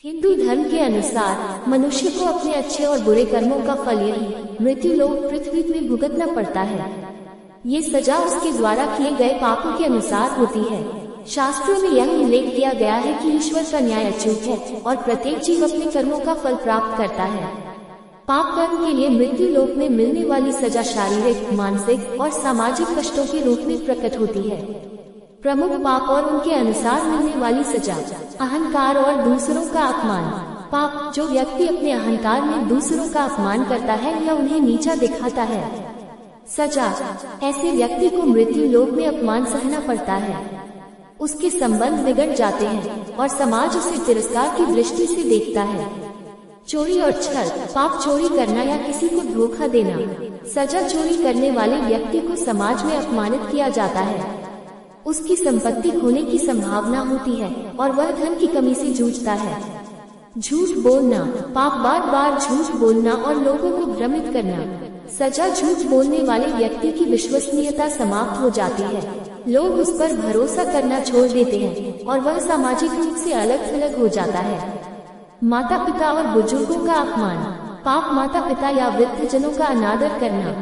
हिंदू धर्म के अनुसार मनुष्य को अपने अच्छे और बुरे कर्मों का फल यही मृत्यु लोक पृथ्वी में भुगतना पड़ता है। ये सजा उसके द्वारा किए गए पापों के अनुसार होती है। शास्त्रों में यह उल्लेख किया गया है कि ईश्वर का न्याय अचूक है और प्रत्येक जीव अपने कर्मों का फल प्राप्त करता है। पाप कर्म के लिए मृत्यु लोक में मिलने वाली सजा शारीरिक, मानसिक और सामाजिक कष्टों के रूप में प्रकट होती है। प्रमुख पाप और उनके अनुसार मिलने वाली सजा: अहंकार और दूसरों का अपमान। पाप: जो व्यक्ति अपने अहंकार में दूसरों का अपमान करता है या उन्हें नीचा दिखाता है। सजा: ऐसे व्यक्ति को मृत्यु लोक में अपमान सहना पड़ता है। उसके संबंध बिगड़ जाते हैं और समाज उसे तिरस्कार की दृष्टि से देखता है। चोरी और छल। पाप: चोरी करना या किसी को धोखा देना। सजा: चोरी करने वाले व्यक्ति को समाज में अपमानित किया जाता है। उसकी संपत्ति खोने की संभावना होती है और वह धन की कमी से जूझता है। झूठ बोलना। पाप: बार बार झूठ बोलना और लोगों को भ्रमित करना। सजा: झूठ बोलने वाले व्यक्ति की विश्वसनीयता समाप्त हो जाती है। लोग उस पर भरोसा करना छोड़ देते हैं और वह सामाजिक रूप से अलग थलग हो जाता है। माता पिता और बुजुर्गों का अपमान। पाप: माता पिता या वृद्धजनों का अनादर करना।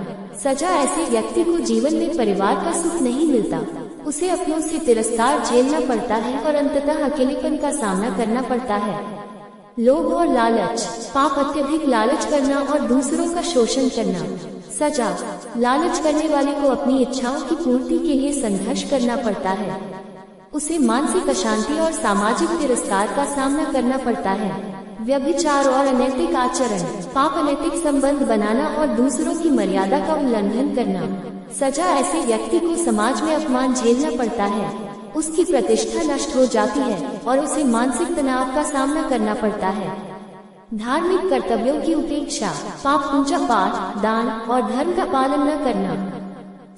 सजा: ऐसे व्यक्ति को जीवन में परिवार का सुख नहीं मिलता। उसे अपनों से तिरस्कार झेलना पड़ता है और अंततः अकेलेपन का सामना करना पड़ता है। लोभ और लालच। पाप: अत्यधिक लालच करना और दूसरों का शोषण करना। सजा: लालच करने वाले को अपनी इच्छाओं की पूर्ति के लिए संघर्ष करना पड़ता है। उसे मानसिक अशांति और सामाजिक तिरस्कार का सामना करना पड़ता है। व्यभिचार और अनैतिक आचरण। पाप: अनैतिक संबंध बनाना और दूसरों की मर्यादा का उल्लंघन करना। सजा: ऐसे व्यक्ति को समाज में अपमान झेलना पड़ता है। उसकी प्रतिष्ठा नष्ट हो जाती है और उसे मानसिक तनाव का सामना करना पड़ता है। धार्मिक कर्तव्यों की उपेक्षा। पाप: पूजा पाठ, दान और धर्म का पालन न करना।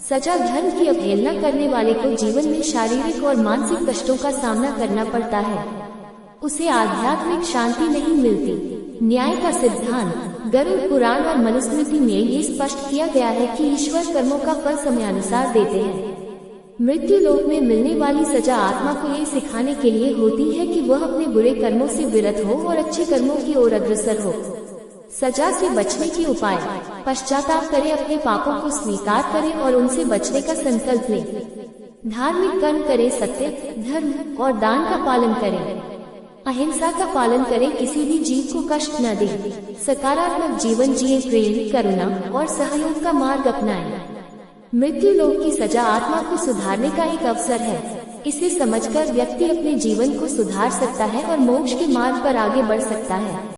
सजा: धर्म की अवहेलना करने वाले को जीवन में शारीरिक और मानसिक कष्टों का सामना करना पड़ता है। उसे आध्यात्मिक शांति नहीं मिलती। न्याय का सिद्धांत। गरुड़ पुराण और मनुस्मृति में ये स्पष्ट किया गया है कि ईश्वर कर्मों का फल समयानुसार देते हैं। मृत्यु लोक में मिलने वाली सजा आत्मा को ये सिखाने के लिए होती है कि वह अपने बुरे कर्मों से विरत हो और अच्छे कर्मों की ओर अग्रसर हो। सजा से बचने के उपाय: पश्चाताप करें, अपने पापों को स्वीकार करें और उनसे बचने का संकल्प लें। धार्मिक कर्म करें, सत्य, धर्म और दान का पालन करें। अहिंसा का पालन करें, किसी भी जीव को कष्ट न दें। सकारात्मक जीवन जिए, प्रेम, करुणा और सहयोग का मार्ग अपनाएं। मृत्यु लोक की सजा आत्मा को सुधारने का एक अवसर है। इसे समझकर व्यक्ति अपने जीवन को सुधार सकता है और मोक्ष के मार्ग पर आगे बढ़ सकता है।